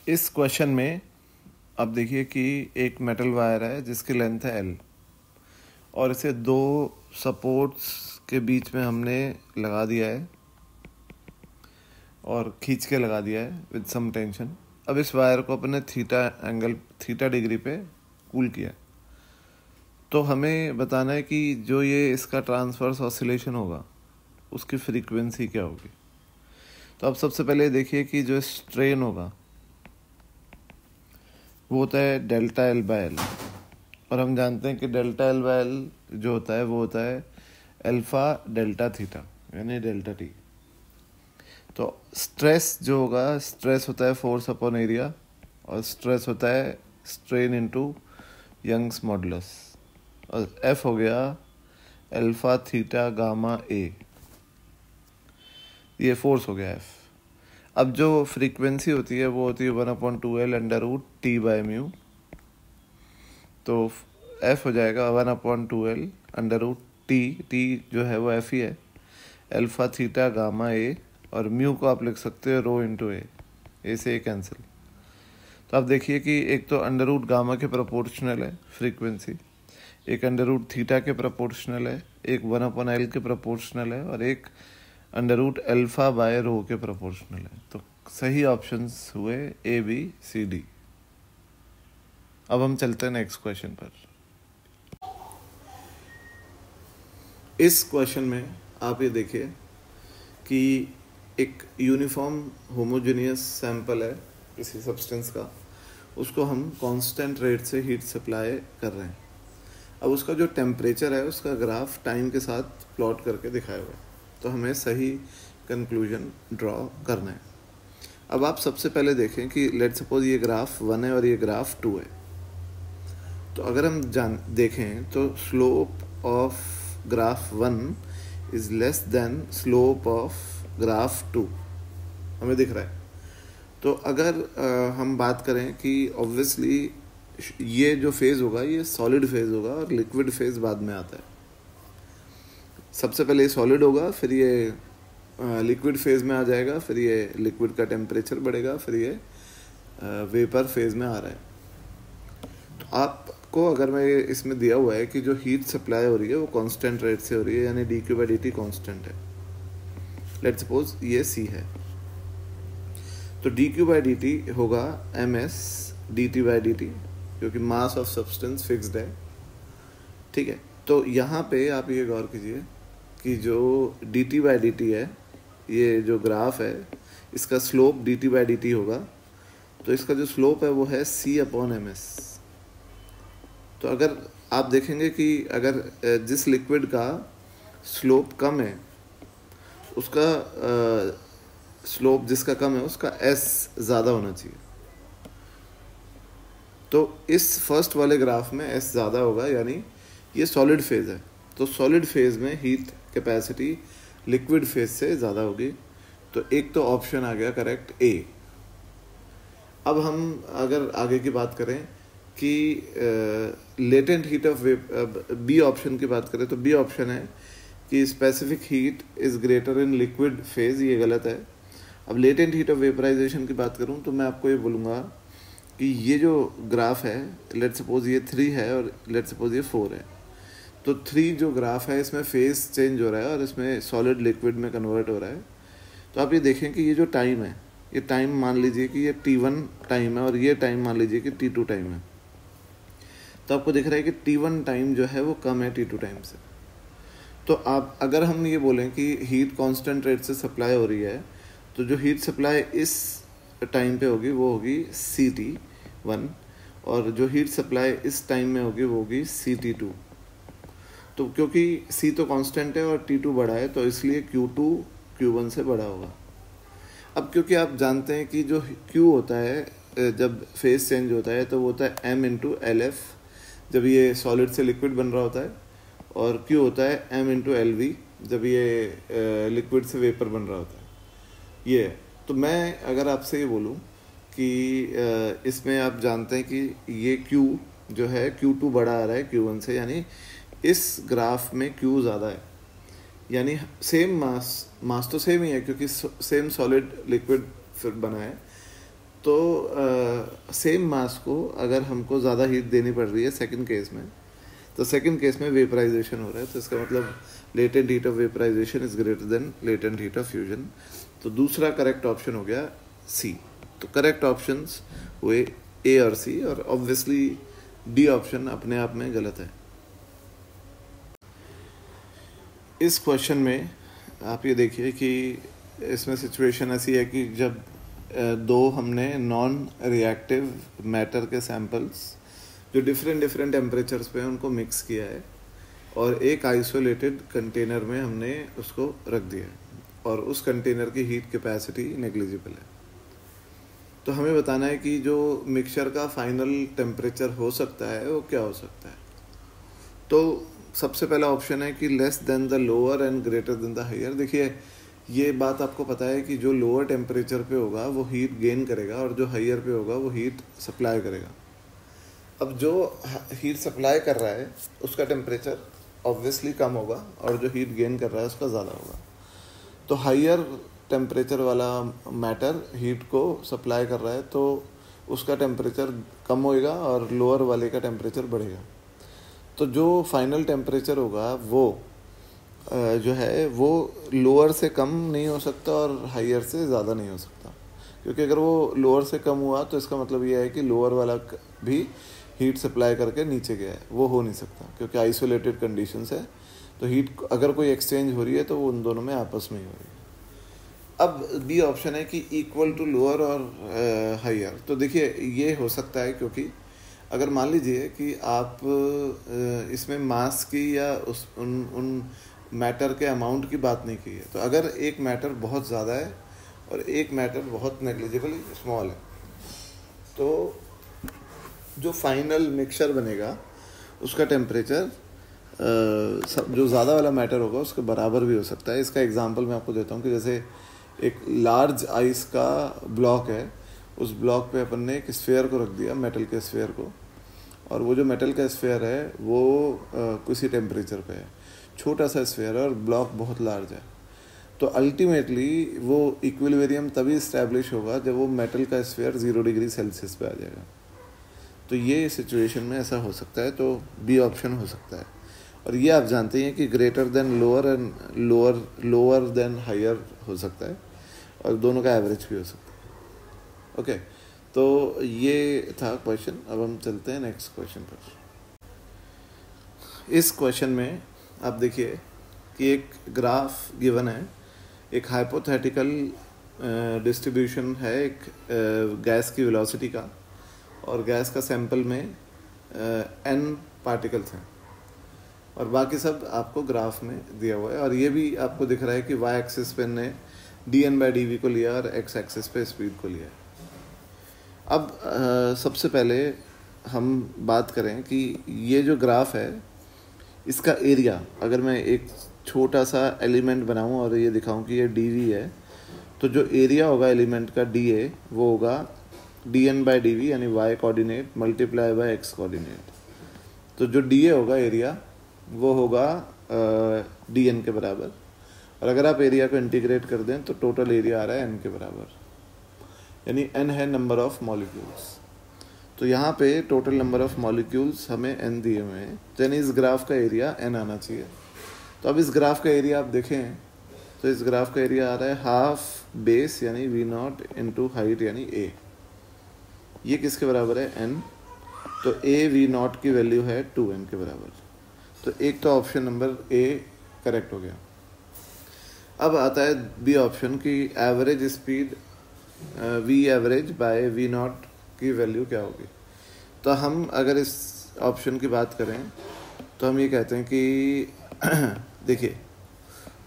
इस क्वेश्चन में अब देखिए कि एक मेटल वायर है जिसकी लेंथ है L और इसे दो सपोर्ट्स के बीच में हमने लगा दिया है और खींच के लगा दिया है विद सम टेंशन। अब इस वायर को अपने थीटा डिग्री पे कूल किया। तो हमें बताना है कि जो ये इसका ट्रांसवर्स ऑसिलेशन होगा उसकी फ्रीक्वेंसी क्या होगी। तो अब सबसे पहले देखिए कि जो स्ट्रेन होगा वो होता है डेल्टा एल बाय एल, और हम जानते हैं कि डेल्टा एल बाय एल जो होता है वो होता है अल्फा डेल्टा थीटा यानी डेल्टा टी। तो स्ट्रेस जो होगा, स्ट्रेस होता है फोर्स अपॉन एरिया और स्ट्रेस होता है स्ट्रेन इनटू यंग्स मॉडुलस, और एफ हो गया अल्फा थीटा गामा ए, ये फोर्स हो गया एफ। अब जो फ्रीक्वेंसी होती है वो होती है 1/2L under root T by mu. तो एफ हो जाएगा 1/2L अंडर रूट टी जो है वो एफ ही है, अल्फा थीटा गामा ए, और म्यू को आप लिख सकते हो रो इंटू ए से ए कैंसिल। तो आप देखिए कि एक तो अंडर रूट गामा के प्रोपोर्शनल है फ्रीक्वेंसी, एक अंडर रूट थीटा के प्रोपोर्शनल है, एक 1/L के प्रोपोर्शनल है, और एक अंडर रूट अल्फा बाय रो के प्रोपोर्शनल है। तो सही ऑप्शंस हुए ए बी सी डी। अब हम चलते हैं नेक्स्ट क्वेश्चन पर। इस क्वेश्चन में आप ये देखिए कि एक यूनिफॉर्म होमोजेनियस सैंपल है किसी सब्सटेंस का, उसको हम कांस्टेंट रेट से हीट सप्लाई कर रहे हैं। अब उसका जो टेम्परेचर है उसका ग्राफ टाइम के साथ प्लॉट करके दिखाया हुआ है, तो हमें सही कंक्लूजन ड्रॉ करना है। अब आप सबसे पहले देखें कि लेट सपोज ये ग्राफ 1 है और ये ग्राफ 2 है। तो अगर हम देखें तो slope of graph 1 is less than slope of graph 2 हमें दिख रहा है। तो अगर हम बात करें कि ऑब्वियसली ये जो फेज होगा ये सॉलिड फेज होगा और लिक्विड फेज बाद में आता है। सबसे पहले ये सॉलिड होगा, फिर ये लिक्विड फेज में आ जाएगा, फिर ये लिक्विड का टेम्परेचर बढ़ेगा, फिर ये वेपर फेज में आ रहा है। तो आपको अगर मैं इसमें दिया हुआ है कि जो हीट सप्लाई हो रही है वो कांस्टेंट रेट से हो रही है, यानी dQ/dt कांस्टेंट है। लेट्स सपोज ये C है, तो dQ/dt होगा ms dt/dt, क्योंकि मास ऑफ सब्सटेंस फिक्स्ड है। ठीक है, तो यहाँ पे आप ये गौर कीजिए कि जो dt/dt है, ये जो ग्राफ है इसका स्लोप dt/dt होगा, तो इसका जो स्लोप है वो है C/ms। तो अगर आप देखेंगे कि अगर जिस लिक्विड का स्लोप कम है उसका स्लोप जिसका कम है उसका s ज़्यादा होना चाहिए। तो इस फर्स्ट वाले ग्राफ में s ज़्यादा होगा, यानी ये सॉलिड फेज है। तो सॉलिड फेज में हीट कैपेसिटी लिक्विड फेज से ज़्यादा होगी। तो एक तो ऑप्शन आ गया करेक्ट ए। अब हम अगर आगे की बात करें कि latent heat of B option की बात करें, तो बी ऑप्शन है कि specific heat is greater in liquid phase, ये गलत है। अब लेटेंट हीट ऑफ वेपराइजेशन की बात करूं तो मैं आपको ये बोलूँगा कि ये जो ग्राफ है, लेट सपोज ये 3 है और लेट सपोज ये 4 है। तो 3 जो ग्राफ है इसमें फेज चेंज हो रहा है और इसमें सॉलिड लिक्विड में कन्वर्ट हो रहा है। तो आप ये देखें कि ये जो टाइम है, ये टाइम मान लीजिए कि ये t1 टाइम है और ये टाइम मान लीजिए कि t2 टाइम है। तो आपको दिख रहा है कि t1 टाइम जो है वो कम है t2 टाइम से। तो आप अगर हम ये बोलें कि हीट कांस्टेंट रेट से सप्लाई हो रही है, तो जो हीट सप्लाई इस टाइम पे होगी वो होगी CT1, और जो हीट सप्लाई इस टाइम में होगी वो होगी CT2। तो क्योंकि C तो कांस्टेंट है और T2 बड़ा है, तो इसलिए Q2 Q1 से बड़ा होगा। अब क्योंकि आप जानते हैं कि जो Q होता है जब फेज चेंज होता है तो वो होता है M/LF जब ये सॉलिड से लिक्विड बन रहा होता है, और Q होता है M/LV जब ये लिक्विड से वेपर बन रहा होता है। ये तो मैं अगर आपसे ये बोलूँ कि इसमें आप जानते हैं कि ये Q जो है Q2 बड़ा आ रहा है Q1 से, यानी इस ग्राफ में Q ज़्यादा है, यानी सेम मास तो सेम ही है क्योंकि सेम सॉलिड लिक्विड फिर बना है, तो सेम मास को अगर हमको ज़्यादा हीट देनी पड़ रही है सेकंड केस में, तो सेकंड केस में वेपराइजेशन हो रहा है, तो इसका मतलब latent heat of vaporization is greater than latent heat of fusion. तो दूसरा करेक्ट ऑप्शन हो गया सी। तो करेक्ट ऑप्शंस हुए ए और सी, और ऑब्वियसली डी ऑप्शन अपने आप में गलत है। इस क्वेश्चन में आप ये देखिए कि इसमें सिचुएशन ऐसी है कि जब दो हमने नॉन रिएक्टिव मैटर के सैंपल्स जो डिफरेंट टेम्परेचर्स पे हैं उनको मिक्स किया है, और एक आइसोलेटेड कंटेनर में हमने उसको रख दिया है, और उस कंटेनर की हीट कैपेसिटी नेग्लिजिबल है। तो हमें बताना है कि जो मिक्सचर का फाइनल टेम्परेचर हो सकता है वो क्या हो सकता है। तो सबसे पहला ऑप्शन है कि less than the lower and greater than the higher. देखिए ये बात आपको पता है कि जो लोअर टेम्परेचर पे होगा वो हीट गेन करेगा, और जो हायर पे होगा वो हीट सप्लाई करेगा। अब जो हीट सप्लाई कर रहा है उसका टेम्परेचर ऑब्वियसली कम होगा, और जो हीट गेन कर रहा है उसका ज़्यादा होगा। तो हायर टेम्परेचर वाला मैटर हीट को सप्लाई कर रहा है तो उसका टेम्परेचर कम होएगा, और लोअर वाले का टेम्परेचर बढ़ेगा। तो जो फाइनल टेम्परेचर होगा वो जो है वो लोअर से कम नहीं हो सकता और हायर से ज़्यादा नहीं हो सकता, क्योंकि अगर वो लोअर से कम हुआ तो इसका मतलब ये है कि लोअर वाला भी हीट सप्लाई करके नीचे गया है, वो हो नहीं सकता क्योंकि आइसोलेटेड कंडीशंस है। तो हीट अगर कोई एक्सचेंज हो रही है तो वो उन दोनों में आपस में ही हो रही है। अब बी ऑप्शन है कि इक्वल टू लोअर और हायर। तो देखिए ये हो सकता है क्योंकि अगर मान लीजिए कि आप इसमें मास की या उन मैटर के अमाउंट की बात नहीं की है, तो अगर एक मैटर बहुत ज़्यादा है और एक मैटर बहुत नेग्लिजिबली स्मॉल है, तो जो फाइनल मिक्सचर बनेगा उसका टेम्परेचर जो ज़्यादा वाला मैटर होगा उसके बराबर भी हो सकता है। इसका एग्जांपल मैं आपको देता हूँ कि जैसे एक लार्ज आइस का ब्लॉक है, उस ब्लॉक पे अपन ने एक स्फेयर को रख दिया, मेटल के स्फेयर को, और वो जो मेटल का स्फेयर है वो किसी टेम्परेचर पे है, छोटा सा स्फेयर है और ब्लॉक बहुत लार्ज है। तो अल्टीमेटली वो इक्विलिब्रियम तभी इस्टेब्लिश होगा जब वो मेटल का स्फेयर 0 डिग्री सेल्सियस पे आ जाएगा। तो ये सिचुएशन में ऐसा हो सकता है, तो बी ऑप्शन हो सकता है। और ये आप जानते हैं कि greater than lower and lower than higher हो सकता है, और दोनों का एवरेज भी हो सकता है। ओके, तो ये था क्वेश्चन। अब हम चलते हैं नेक्स्ट क्वेश्चन पर। इस क्वेश्चन में आप देखिए कि एक ग्राफ गिवन है, एक हाइपोथेटिकल डिस्ट्रीब्यूशन है एक गैस की वेलोसिटी का, और गैस का सैंपल में n पार्टिकल्स हैं, और बाकी सब आपको ग्राफ में दिया हुआ है। और ये भी आपको दिख रहा है कि y एक्सिस पे ने dn/dv को लिया और x एक्सिस पे स्पीड को लिया है। अब सबसे पहले हम बात करें कि ये जो ग्राफ है इसका एरिया, अगर मैं एक छोटा सा एलिमेंट बनाऊं और ये दिखाऊं कि ये dv है, तो जो एरिया होगा एलिमेंट का dA वो होगा dn/dv यानी y coordinate multiply by x coordinate. तो जो dA होगा एरिया वो होगा dn के बराबर, और अगर आप एरिया को इंटीग्रेट कर दें तो टोटल एरिया आ रहा है n के बराबर, यानी n है नंबर ऑफ मॉलिक्यूल्स। तो यहाँ पे टोटल नंबर ऑफ मॉलिक्यूल्स हमें n दिए हुए हैं, तो यानी इस ग्राफ का एरिया n आना चाहिए। तो अब इस ग्राफ का एरिया आप देखें तो इस ग्राफ का एरिया आ रहा है हाफ बेस यानी v0 इंटू हाइट यानी a। ये किसके बराबर है? n। तो a v0 की वैल्यू है 2n के बराबर। तो एक तो ऑप्शन नंबर a करेक्ट हो गया। अब आता है बी ऑप्शन की average speed v average by v0 की वैल्यू क्या होगी। तो हम अगर इस ऑप्शन की बात करें तो हम ये कहते हैं कि देखिए,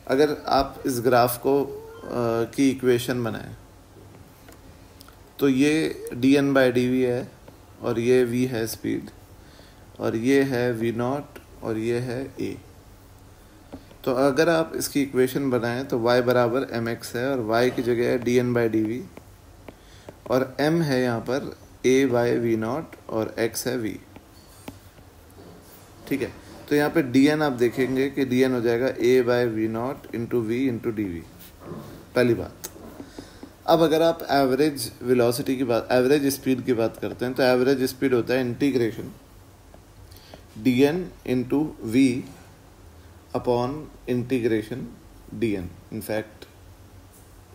अगर आप इस ग्राफ को की इक्वेशन बनाएं तो ये dn/dv है, और ये v है स्पीड, और ये है v0, और ये है a। तो अगर आप इसकी इक्वेशन बनाएं तो y बराबर mx है, और y की जगह है dn/dv, और m है यहाँ पर a बाय v0 और x है v। ठीक है, तो यहाँ पे dn आप देखेंगे कि dn हो जाएगा a by v0 into v into dv, पहली बात। अब अगर आप एवरेज वेलोसिटी की बात, एवरेज स्पीड की बात करते हैं, तो एवरेज स्पीड होता है integration dn into V upon integration dn. In fact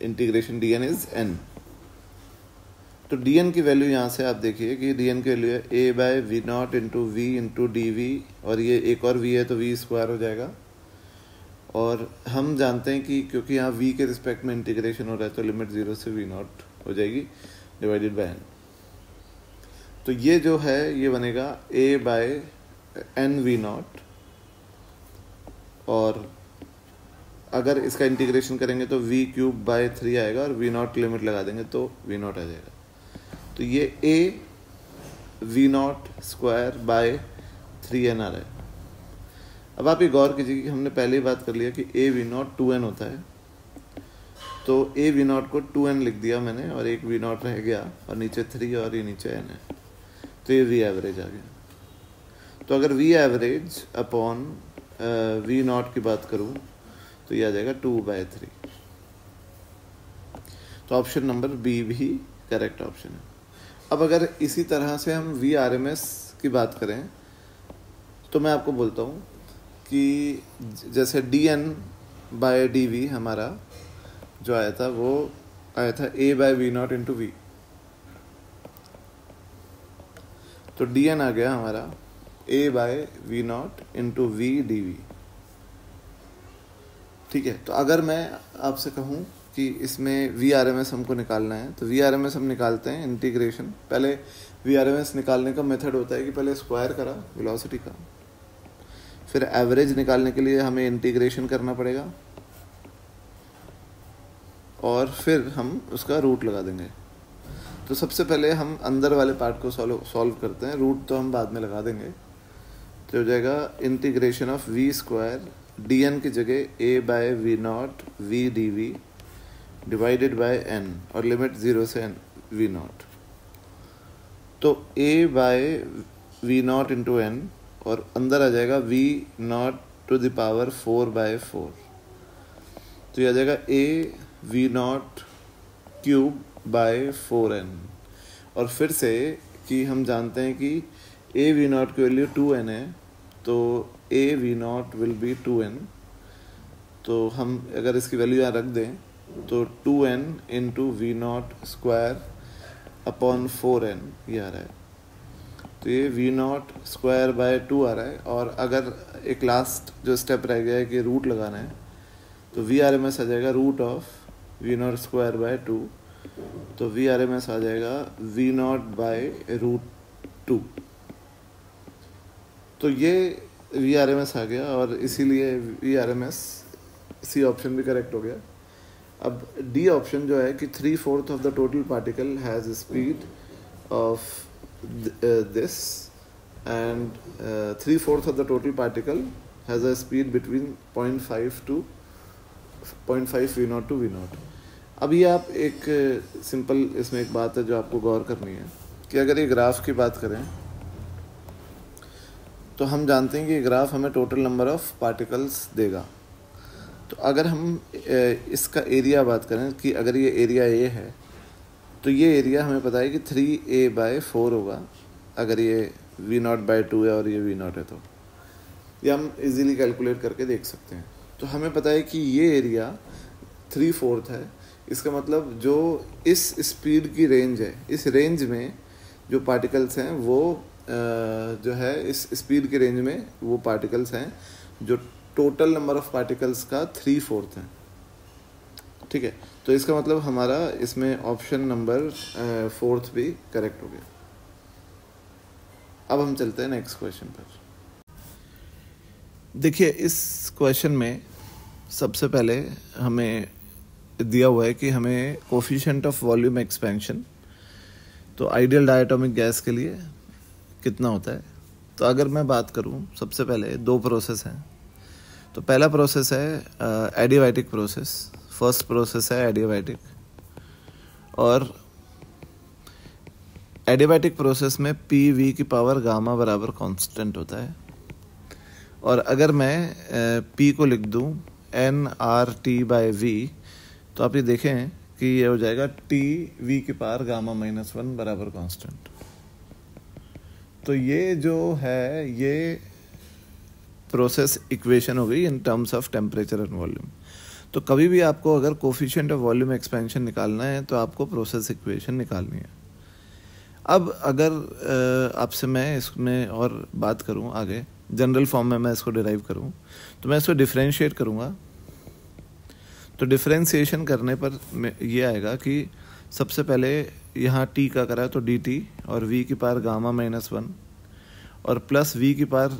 integration dn is n. तो dn की वैल्यू यहाँ से आप देखिए कि dn की वैल्यू है a by we not into V into D V, और ये एक और v है तो v स्क्वायर हो जाएगा. और हम जानते हैं कि क्योंकि यहाँ v के रिस्पेक्ट में इंटीग्रेशन हो रहा है तो लिमिट 0 से v नॉट हो जाएगी डिवाइडेड बाय n. तो ये जो है ये बनेगा a by N we not, और अगर इसका इंटीग्रेशन करेंगे तो v क्यूब बाय 3 आएगा, और v नॉट लिमिट लगा देंगे तो v नॉट आ जाएगा. तो ये a V not square by 3n आ रहा है. अब आप ये गौर कीजिए कि हमने पहले ही बात कर लिया कि a वी नॉट 2n होता है, तो a वी नॉट को 2n लिख दिया मैंने, और एक वी नॉट रह गया, और नीचे 3 और ये नीचे n है, तो ये v एवरेज आ गया. तो अगर v average upon v not की बात करूं तो ये आ जाएगा 2/3. तो ऑप्शन नंबर बी भी करेक्ट ऑप्शन है. अब अगर इसी तरह से हम v RMS की बात करें तो मैं आपको बोलता हूं कि जैसे dn बाय dv हमारा जो आया था वो आया था a by we not into V. तो dn आ गया हमारा a by we not into V D V. ठीक है. तो अगर मैं आपसे कहूँ कि इसमें वी आर एम एस हमको निकालना है तो वी आर एम एस हम निकालते हैं इंटीग्रेशन. पहले वी आर एम एस निकालने का मेथड होता है कि पहले स्क्वायर करा वेलोसिटी का, फिर एवरेज निकालने के लिए हमें इंटीग्रेशन करना पड़ेगा, और फिर हम उसका रूट लगा देंगे. तो सबसे पहले हम अंदर वाले पार्ट को सॉल्व करते हैं, रूट तो हम बाद में लगा देंगे. तो हो जाएगा integration of v square d n की जगह a by we nought v D v divided by n, और लिमिट 0 से एन वी नॉट. तो a by we not into n, और अंदर आ जाएगा we not to the power 4/4. तो ये आ जाएगा a v nought cube by 4n. और फिर से कि हम जानते हैं कि ए वी नॉट की वैल्यू 2n है, तो ए v not will be 2n. तो हम अगर इसकी वैल्यू यहाँ रख दें तो 2n into V not square upon 4n ये आ रहा है. तो ये वी नॉट स्क्वायर बाय 2 आ रहा है. और अगर एक लास्ट जो स्टेप रह गया है कि रूट लगाना है, तो वी आर एम एस आ जाएगा root of V not square by 2. तो वी आर एम एस आ जाएगा वी नॉट बाय रूट 2. तो ये वी आर एम एस आ गया, और इसीलिए V R M S C option भी करेक्ट हो गया. अब डी ऑप्शन जो है कि 3/4 of the total particle has speed of this, and 3/4 of the total particle has a speed between 0.5 to 0.5 V not to V not. अब ये आप एक सिंपल इसमें एक बात है जो आपको गौर करनी है कि अगर ये ग्राफ की बात करें तो हम जानते हैं कि ग्राफ हमें टोटल नंबर ऑफ पार्टिकल्स देगा. तो अगर हम इसका एरिया बात करें कि अगर ये एरिया ए है तो ये एरिया हमें पता है कि 3a/4 होगा अगर ये v नॉट बाय 2 है और ये v नॉट है. तो ये हम इजीली कैलकुलेट करके देख सकते हैं. तो हमें पता है कि ये एरिया 3/4 है. इसका मतलब जो इस स्पीड की रेंज है, इस रेंज में जो पार्टिकल्स हैं वो जो है इस स्पीड की रेंज में वो पार्टिकल्स हैं जो टोटल नंबर ऑफ पार्टिकल्स का 3/4 है. ठीक है. तो इसका मतलब हमारा इसमें ऑप्शन नंबर 4 भी करेक्ट हो गया. अब हम चलते हैं नेक्स्ट क्वेश्चन पर. देखिए इस क्वेश्चन में सबसे पहले हमें दिया हुआ है कि हमें कोफिशिएंट ऑफ वॉल्यूम एक्सपेंशन तो आइडियल डायटोमिक गैस के लिए कितना होता है. तो अगर मैं बात करूं सबसे पहले 2 प्रोसेस हैं. तो पहला प्रोसेस है एडियाबैटिक प्रोसेस. फर्स्ट प्रोसेस है एडियाबैटिक, और एडियाबैटिक प्रोसेस में पी वी की पावर गामा बराबर कांस्टेंट होता है. और अगर मैं पी को लिख दूं N R T by V, तो आप ये देखें कि ये हो जाएगा टी वी की पावर गामा -1 बराबर कांस्टेंट। तो ये जो है ये प्रोसेस इक्वेशन हो गई in terms of temperature and volume. तो कभी भी आपको अगर कोफिशिएंट ऑफ वॉल्यूम एक्सपेंशन निकालना है तो आपको प्रोसेस इक्वेशन निकालनी है। अब अगर आपसे मैं इसमें और बात करूं आगे, जनरल फॉर्म में मैं इसको डिराइव करूं, तो मैं इसको डिफरेंशिएट करूंगा। तो डिफरेंशिएशन करने पर ये आएगा कि सबसे पहले यहाँ टी का करा तो डी टी और वी की पावर गामा -1 और प्लस वी की पावर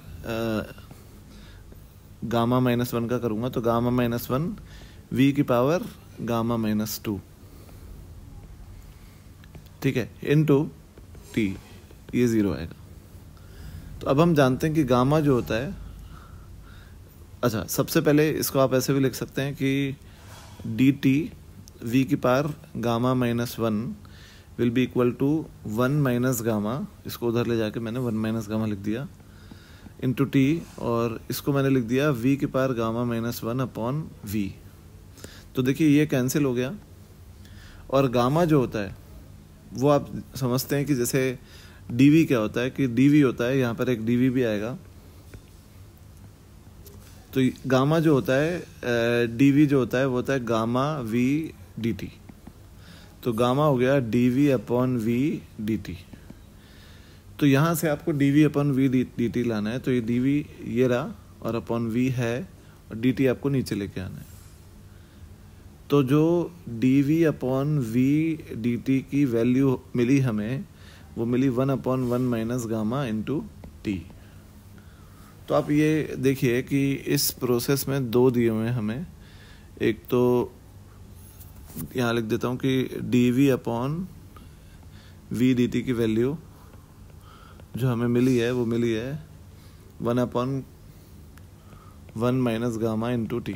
गामा -1 का करूँगा तो गामा -1 वी की पावर गामा -2, ठीक है, इनटू टी, ये 0 आएगा। तो अब हम जानते हैं कि गामा जो होता है, अच्छा सबसे पहले इसको आप ऐसे भी लिख सकते हैं कि डी टी वी की power gamma -1 will be equal to 1 minus gamma, इसको उधर ले जाके मैंने 1 माइनस गामा लिख दिया, इंटू टी, और इसको मैंने लिख दिया वी की पावर गामा -1 अपॉन वी। तो देखिए ये कैंसिल हो गया। और गामा जो होता है वो आप समझते हैं कि जैसे डीवी क्या होता है कि डीवी होता है, यहाँ पर एक डीवी भी आएगा। तो गामा जो होता है डीवी जो होता है वो होता है गामा वी डी टी। तो गामा हो गया DV upon V D T. तो यहाँ से आपको DV upon V D T लाना है। तो ये डीवी ये रहा और अपॉन वी है और डी टी आपको नीचे लेके आना है। तो जो DV upon V D T की वैल्यू मिली हमें वो मिली 1/1 माइनस गामा इंटू टी। तो आप ये देखिए कि इस प्रोसेस में 2 दिए हुए हैं हमें। एक तो यहाँ लिख देता हूँ कि DV upon V D T की वैल्यू जो हमें मिली है वो मिली है 1/1 माइनस गामा इंटू टी।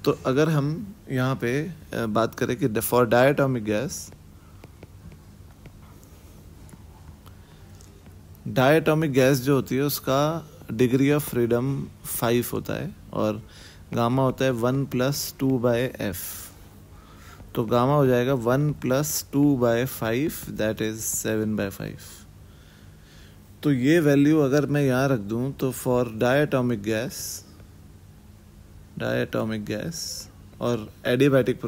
तो अगर हम यहाँ पे बात करें कि फॉर डायटोमिक गैस जो होती है उसका डिग्री ऑफ फ्रीडम 5 होता है और गामा होता है 1 + 2/f। तो गामा हो जाएगा 1 + 2/5 दैट इज 7/5। तो ये वैल्यू अगर मैं यहाँ रख दूँ तो फॉर डायटोमिक गैस और एडियाबैटिक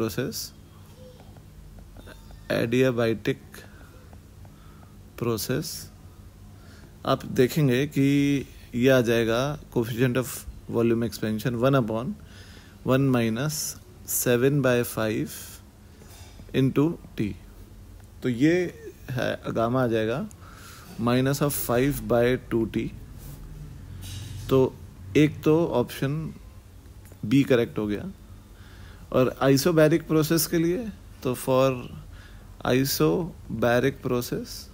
प्रोसेस आप देखेंगे कि ये आ जाएगा coefficient of volume expansion 1/1 minus 7/5 into T. तो ये है गामा आ जाएगा -5/2t। तो एक तो ऑप्शन बी करेक्ट हो गया। और आइसोबैरिक प्रोसेस के लिए तो फॉर आइसोबैरिक प्रोसेस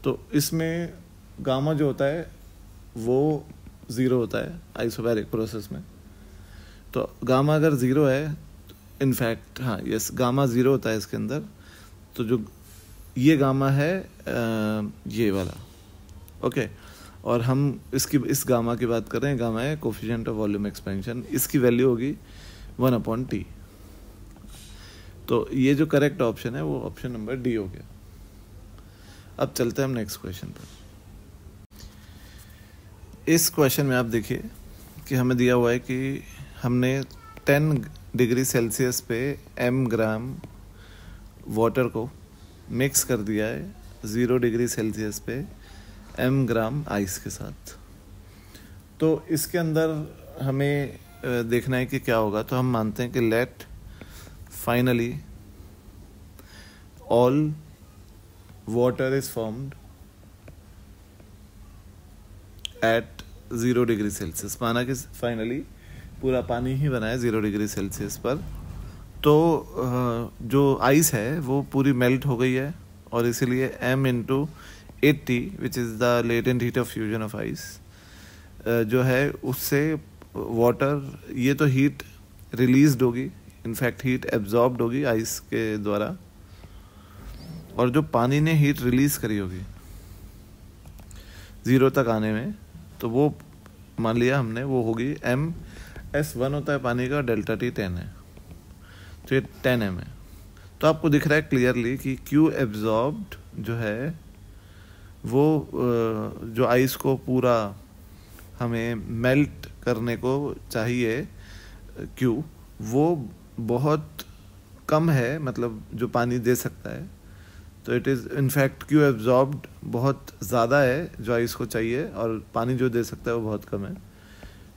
तो इसमें गामा जो होता है वो 0 होता है आइसोबैरिक प्रोसेस में। तो गामा अगर 0 है, इनफैक्ट हाँ यस गामा 0 होता है इसके अंदर। तो जो ये गामा है ये वाला, ओके। और हम इस गामा की बात कर रहे हैं, गामा है कोफिशिएंट ऑफ वॉल्यूम एक्सपेंशन, इसकी वैल्यू होगी 1/t। तो ये जो करेक्ट ऑप्शन है वो ऑप्शन नंबर डी हो गया। अब चलते हैं हम नेक्स्ट क्वेश्चन पर। इस क्वेश्चन में आप देखिए कि हमें दिया हुआ है कि हमने 10 डिग्री सेल्सियस पे m ग्राम वाटर को मिक्स कर दिया है 0 डिग्री सेल्सियस पे m ग्राम आइस के साथ। तो इसके अंदर हमें देखना है कि क्या होगा। तो हम मानते हैं कि let finally all water is formed at 0 degree Celsius. माना कि फाइनली पूरा पानी ही बना है 0 डिग्री सेल्सियस पर। तो जो आइस है वो पूरी मेल्ट हो गई है और इसीलिए m into 80 which is the latent heat of fusion of ice जो है उससे वाटर, ये तो हीट रिलीज्ड होगी, इनफैक्ट हीट एब्जॉर्ब्ड होगी आइस के द्वारा, और जो पानी ने हीट रिलीज करी होगी 0 तक आने में, तो वो मान लिया हमने वो होगी m/s1 होता है पानी का, ΔT 10 है। तो ये 10 m है। तो आपको दिख रहा है क्लियरली कि Q एब्जॉर्ब्ड जो है वो जो आइस को पूरा हमें मेल्ट करने को चाहिए Q, वो बहुत कम है, मतलब जो पानी दे सकता है। तो it is in fact Q absorbed बहुत ज़्यादा है जो आइस को चाहिए, और पानी जो दे सकता है वो बहुत कम है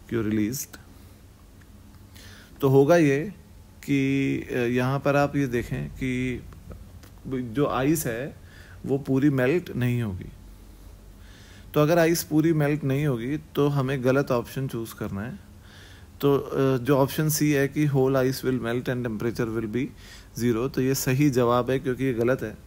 Q रिलीज्ड। तो होगा ये कि यहाँ पर आप ये देखें कि जो आइस है वो पूरी मेल्ट नहीं होगी। तो अगर आइस पूरी मेल्ट नहीं होगी तो हमें गलत ऑप्शन चूज़ करना है। तो जो ऑप्शन सी है कि whole ice will melt and temperature will be 0, तो ये सही जवाब है क्योंकि ये गलत है।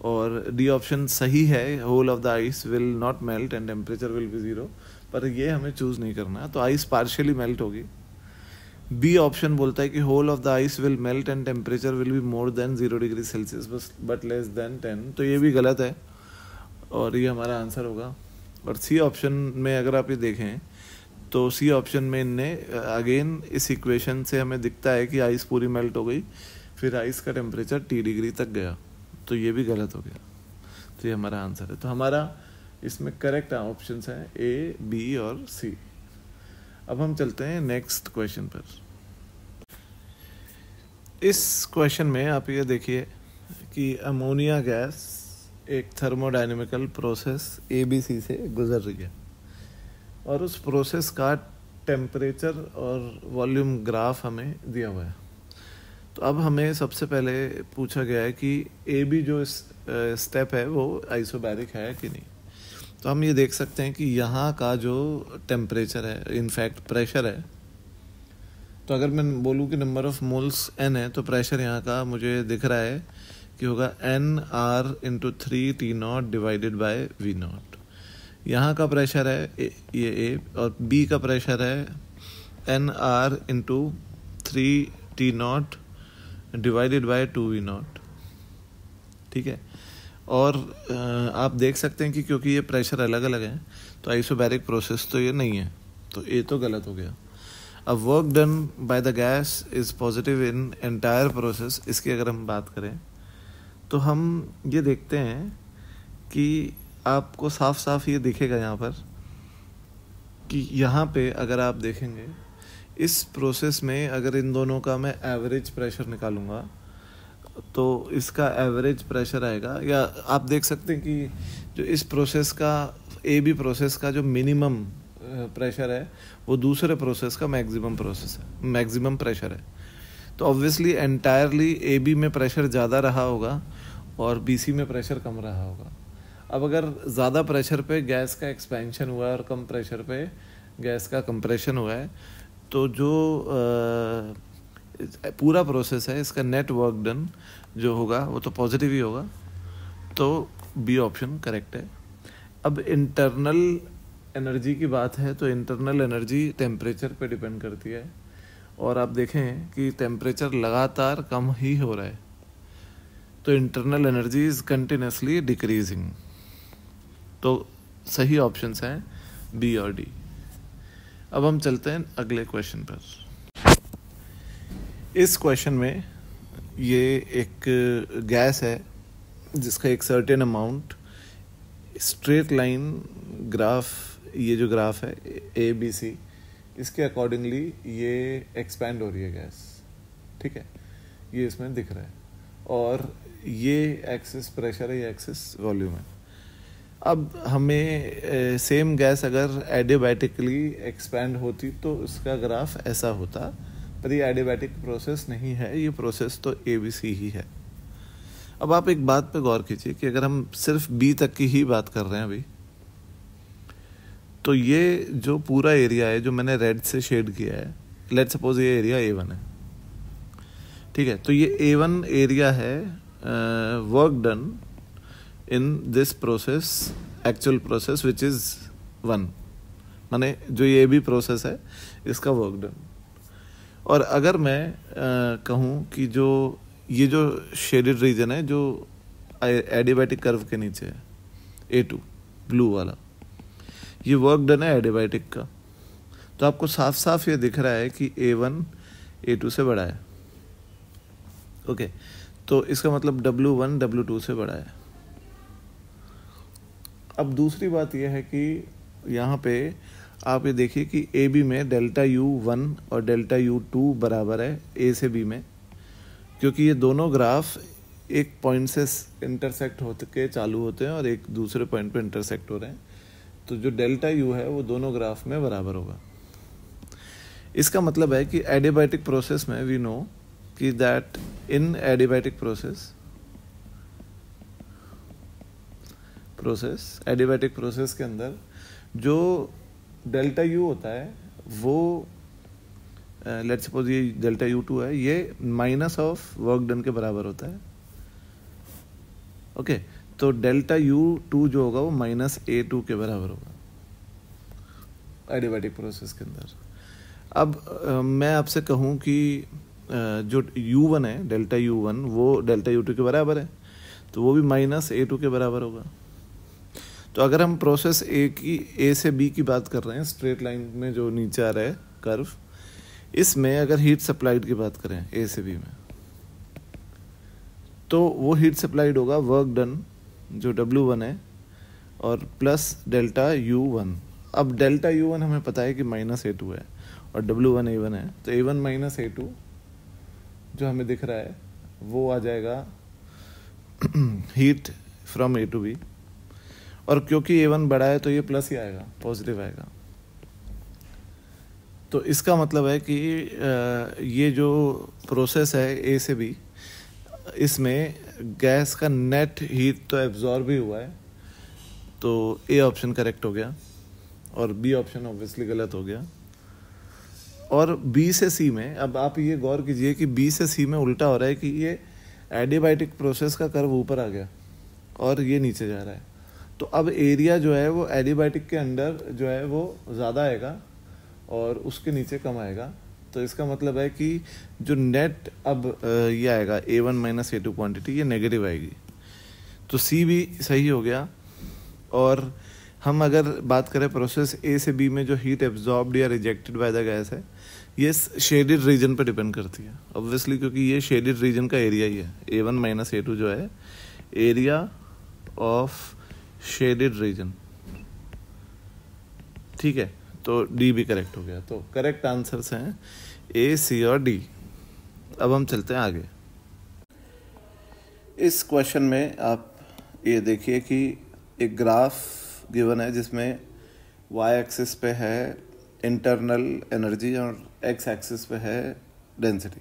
और डी ऑप्शन सही है, whole of the ice will not melt and temperature will be 0, पर ये हमें चूज़ नहीं करना है। तो आइस पार्शियली मेल्ट होगी। बी ऑप्शन बोलता है कि whole of the ice will melt and temperature will be more than 0 degree Celsius but less than 10, तो ये भी गलत है और ये हमारा आंसर होगा। और सी ऑप्शन में अगर आप ये देखें तो सी ऑप्शन में इनने अगेन इस इक्वेशन से हमें दिखता है कि आइस पूरी मेल्ट हो गई, फिर आइस का टेम्परेचर T डिग्री तक गया, तो ये भी गलत हो गया। तो ये हमारा आंसर है। तो हमारा इसमें करेक्ट ऑप्शंस हैं A, B और C। अब हम चलते हैं नेक्स्ट क्वेश्चन पर। इस क्वेश्चन में आप ये देखिए कि अमोनिया गैस एक थर्मोडायनेमिकल प्रोसेस ABC से गुजर रही है और उस प्रोसेस का टेम्परेचर और वॉल्यूम ग्राफ हमें दिया हुआ है। तो अब हमें सबसे पहले पूछा गया है कि AB जो स्टेप है वो आइसोबैरिक है कि नहीं। तो हम ये देख सकते हैं कि यहाँ का जो टेम्परेचर है, इनफैक्ट प्रेशर है, तो अगर मैं बोलूँ कि नंबर ऑफ मोल्स n है तो प्रेशर यहाँ का मुझे दिख रहा है कि होगा NR/3T0 डिवाइडेड बाय V0। यहाँ का प्रेशर है ये A और B का प्रेशर है NR/3T0 डिवाइडेड बाय 2V0, ठीक है। और आप देख सकते हैं कि क्योंकि ये प्रेशर अलग अलग है तो आइसोबैरिक प्रोसेस तो ये नहीं है, तो A तो गलत हो गया। अब work done by the gas is positive in entire process, इसकी अगर हम बात करें तो हम ये देखते हैं कि आपको साफ साफ ये दिखेगा यहाँ पर कि यहाँ पे अगर आप देखेंगे इस प्रोसेस में अगर इन दोनों का मैं एवरेज प्रेशर निकालूंगा तो इसका एवरेज प्रेशर आएगा, या आप देख सकते हैं कि जो इस प्रोसेस का AB प्रोसेस का जो मिनिमम प्रेशर है वो दूसरे प्रोसेस का मैक्सिमम प्रेशर है। तो ऑब्वियसली एंटायरली AB में प्रेशर ज़्यादा रहा होगा और BC में प्रेशर कम रहा होगा। अब अगर ज़्यादा प्रेशर पे गैस का एक्सपेंशन हुआ है और कम प्रेशर पे गैस का कंप्रेशन हुआ है तो जो पूरा प्रोसेस है इसका नेट वर्क डन जो होगा वो तो पॉजिटिव ही होगा, तो B ऑप्शन करेक्ट है। अब इंटरनल एनर्जी की बात है तो इंटरनल एनर्जी टेम्परेचर पे डिपेंड करती है और आप देखें कि टेम्परेचर लगातार कम ही हो रहा है, तो internal energy is continuously decreasing. तो सही ऑप्शंस हैं B और D। अब हम चलते हैं अगले क्वेश्चन पर। इस क्वेश्चन में ये एक गैस है जिसका एक certain amount straight line graph, ये जो ग्राफ है ABC, इसके अकॉर्डिंगली ये एक्सपैंड हो रही है गैस, ठीक है, ये इसमें दिख रहा है और ये एक्सिस प्रेशर है, ये एक्सिस वॉल्यूम है। अब हमें सेम गैस अगर एडियाबैटिकली एक्सपैंड होती तो इसका ग्राफ ऐसा होता, पर ये एडियाबैटिक प्रोसेस नहीं है, ये प्रोसेस तो ABC ही है। अब आप एक बात पे गौर कीजिए कि अगर हम सिर्फ B तक की ही बात कर रहे हैं अभी, तो ये जो पूरा एरिया है जो मैंने रेड से शेड किया है, लेट्स सपोज ये एरिया A1 है, ठीक है। तो ये A1 एरिया है work done in this process, actual process which is 1, माने जो ये AB प्रोसेस है इसका वर्क डन। और अगर मैं कहूँ कि जो ये जो शेडेड रीजन है जो एडियाबैटिक कर्व के नीचे है A2 ब्लू वाला, ये वर्क डन है एडियाबैटिक का, तो आपको साफ साफ ये दिख रहा है कि A1 A2 से बड़ा है, ओके, तो इसका मतलब W1 W2 से बड़ा है। अब दूसरी बात यह है कि यहाँ पे आप ये देखिए कि ए बी में डेल्टा U1 और डेल्टा U2 बराबर है ए से बी में, क्योंकि ये दोनों ग्राफ एक पॉइंट से इंटरसेक्ट होते के चालू होते हैं और एक दूसरे पॉइंट पे इंटरसेक्ट हो रहे हैं, तो जो डेल्टा U है वो दोनों ग्राफ में बराबर होगा। इसका मतलब है कि एडियाबैटिक प्रोसेस में वी नो कि that in adiabatic adiabatic process के अंदर जो डेल्टा U होता है वो लेट्स सपोज ये डेल्टा U2 है, ये माइनस ऑफ वर्क डन के बराबर होता है। ओके, तो डेल्टा U2 जो होगा वो माइनस A2 के बराबर होगा एडियाबैटिक प्रोसेस के अंदर। अब मैं आपसे कहूँ कि जो U1 है डेल्टा U1 वो डेल्टा U2 के बराबर है, तो वो भी माइनस A2 के बराबर होगा। तो अगर हम प्रोसेस ए से बी की बात कर रहे हैं, स्ट्रेट लाइन में जो नीचे आ रहा है कर्व, इसमें अगर हीट सप्लाइड की बात करें ए से बी में, तो वो हीट सप्लाइड होगा वर्क डन जो W1 है और प्लस डेल्टा U1। अब डेल्टा U1 हमें पता है कि माइनस A2 है और W1 A1 है, तो A1 माइनस A2 जो हमें दिख रहा है वो आ जाएगा heat from A to B, और क्योंकि A1 बड़ा है तो ये प्लस ही आएगा, पॉजिटिव आएगा। तो इसका मतलब है कि ये जो प्रोसेस है ए से बी, इसमें गैस का नेट हीट तो एब्जॉर्ब ही हुआ है, तो ए ऑप्शन करेक्ट हो गया और बी ऑप्शन ऑब्वियसली गलत हो गया। और बी से सी में, अब आप ये गौर कीजिए कि बी से सी में उल्टा हो रहा है कि ये एडियाबैटिक प्रोसेस का कर्व ऊपर आ गया और ये नीचे जा रहा है, तो अब एरिया जो है वो एडियाबैटिक के अंदर जो है वो ज़्यादा आएगा और उसके नीचे कम आएगा। तो इसका मतलब है कि जो नेट अब ये आएगा A1 माइनस A2 क्वांटिटी, ये नेगेटिव आएगी। तो सी भी सही हो गया। और हम अगर बात करें प्रोसेस ए से बी में जो हीट एब्जॉर्ब्ड या रिजेक्टेड बाय द गैस है, ये शेडेड रीजन पर डिपेंड करती है ऑब्वियसली, क्योंकि ये शेडेड रीजन का एरिया ही है। A1 माइनस A2 जो है एरिया ऑफ शेडेड रीजन, ठीक है। तो डी भी करेक्ट हो गया। तो करेक्ट आंसर्स हैं ए, सी और डी। अब हम चलते हैं आगे। इस क्वेश्चन में आप ये देखिए कि एक ग्राफ गिवन है जिसमें वाई एक्सिस पे है इंटरनल एनर्जी और एक्स एक्सिस पे है डेंसिटी।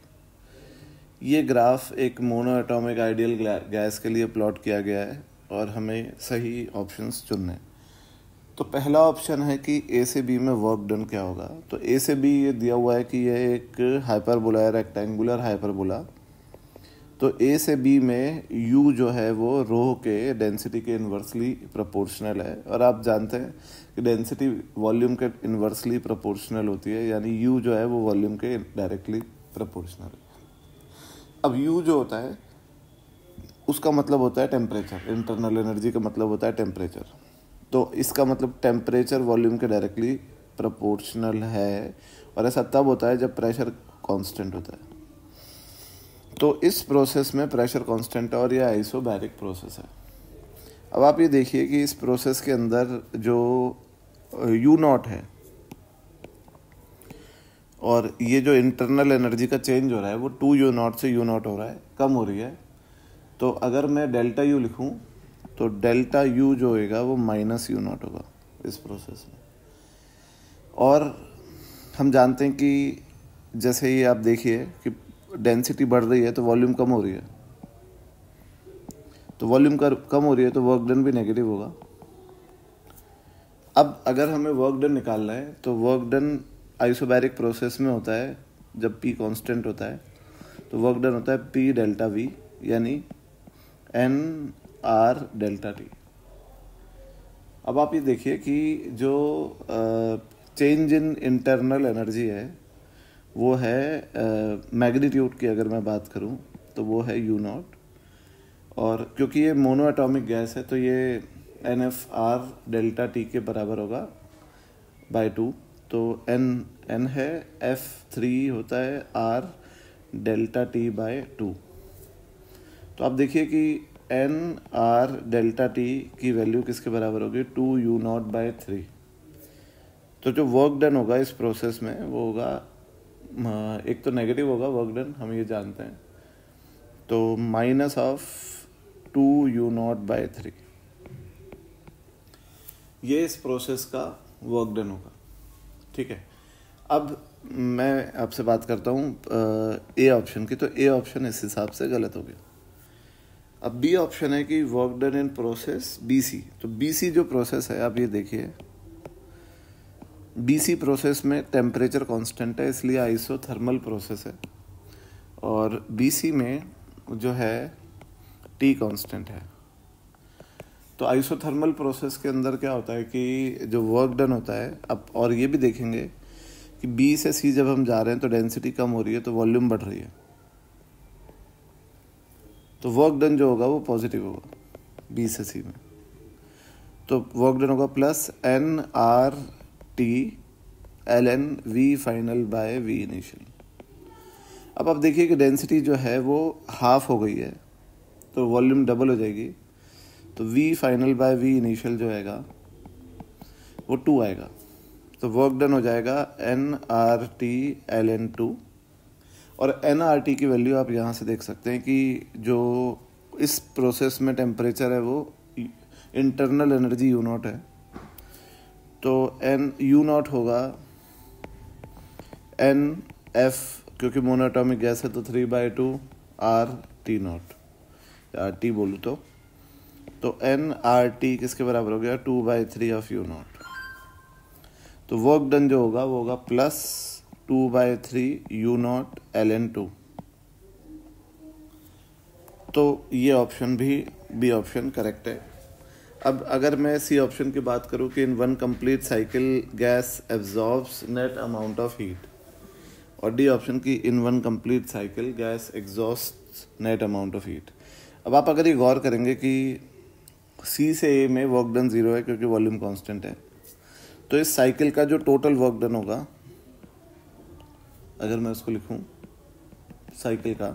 ये ग्राफ एक मोनो एटॉमिक आइडियल गैस के लिए प्लॉट किया गया है और हमें सही ऑप्शंस चुनने हैं। तो पहला ऑप्शन है कि ए से बी में वर्क डन क्या होगा। तो ए से बी ये दिया हुआ है कि ये एक हाइपरबोला है, रेक्टेंगुलर हाइपरबोला। तो ए से बी में यू जो है वो रो के डेंसिटी के इन्वर्सली प्रोपोर्शनल है, और आप जानते हैं कि डेंसिटी वॉल्यूम के इन्वर्सली प्रोपोर्शनल होती है, यानी यू जो है वो वॉल्यूम के डायरेक्टली प्रोपोर्शनल है। अब यू जो होता है उसका मतलब होता है टेम्परेचर, इंटरनल एनर्जी का मतलब होता है टेम्परेचर। तो इसका मतलब टेम्परेचर वॉल्यूम के डायरेक्टली प्रोपोर्शनल है, और ऐसा तब होता है जब प्रेशर कांस्टेंट होता है। तो इस प्रोसेस में प्रेशर कांस्टेंट और यह आइसोबैरिक प्रोसेस है। अब आप ये देखिए कि इस प्रोसेस के अंदर जो यू नॉट है और ये जो इंटरनल एनर्जी का चेंज हो रहा है वो 2 U0 से U0 हो रहा है, कम हो रही है। तो अगर मैं डेल्टा यू लिखूं तो डेल्टा यू जो होगा वो माइनस U0 होगा इस प्रोसेस में। और हम जानते हैं कि जैसे ही आप देखिए कि डेंसिटी बढ़ रही है तो वॉल्यूम कम हो रही है, तो वॉल्यूम कम हो रही है तो वर्क डन भी नेगेटिव होगा। अब अगर हमें वर्क डन निकालना है तो वर्क डन आइसोबैरिक प्रोसेस में होता है जब P कांस्टेंट होता है, तो वर्क डन होता है P डेल्टा V, यानी NR डेल्टा T। अब आप ये देखिए कि जो चेंज इन इंटरनल एनर्जी है वो है मैग्नीट्यूड की अगर मैं बात करूं तो वो है U0, और क्योंकि ये मोनो एटॉमिक गैस है तो ये NFR डेल्टा T के बराबर होगा बाय 2। तो N है, F3 होता है R डेल्टा T बाय 2। तो आप देखिए कि एन आर डेल्टा टी की वैल्यू किसके बराबर होगी, 2u0/3। तो जो वर्क डन होगा इस प्रोसेस में वो होगा, एक तो नेगेटिव होगा वर्क डन, हम ये जानते हैं, तो माइनस ऑफ 2u0/3, ये इस प्रोसेस का वर्क डन होगा। ठीक है, अब मैं आपसे बात करता हूँ ए ऑप्शन की। तो ए ऑप्शन इस हिसाब से गलत हो गया। अब बी ऑप्शन है कि work done in process BC. तो बीसी जो प्रोसेस है, आप ये देखिए, बीसी प्रोसेस में टेम्परेचर कांस्टेंट है, इसलिए आइसोथर्मल प्रोसेस है, और बीसी में जो है टी कांस्टेंट है। तो आइसोथर्मल प्रोसेस के अंदर क्या होता है कि जो वर्क डन होता है, अब और ये भी देखेंगे कि बी से सी जब हम जा रहे हैं तो डेंसिटी कम हो रही है, तो वॉल्यूम बढ़ रही है, तो वर्क डन जो होगा वो पॉजिटिव होगा बी से सी में। तो वर्क डन होगा plus N R T L N V final by V initial. अब आप देखिए कि डेंसिटी जो है वो हाफ हो गई है, तो वॉल्यूम डबल हो जाएगी, तो v final by v initial जो आएगा वो 2 आएगा। तो वर्क डन हो जाएगा nRT/ln2, और nRT की वैल्यू आप यहाँ से देख सकते हैं कि जो इस प्रोसेस में टेम्परेचर है वो इंटरनल एनर्जी U0 है, तो U0 होगा NF, क्योंकि मोनोएटॉमिक गैस है तो 3/2 RT0, RT बोलूँ तो nRT किसके बराबर हो गया, 2/3 ऑफ U0। तो वर्क डन जो होगा वो होगा प्लस 2/3 U0/ln2। तो ये ऑप्शन भी, बी ऑप्शन करेक्ट है। अब अगर मैं सी ऑप्शन की बात करूं कि in one complete cycle gas absorbs net amount of heat, और डी ऑप्शन की in one complete cycle gas exhaust net amount of heat. अब आप अगर ये गौर करेंगे कि सी से ए में वर्क डन 0 है क्योंकि वॉल्यूम कांस्टेंट है, तो इस साइकिल का जो टोटल वर्क डन होगा, अगर मैं उसको लिखूं साइकिल का,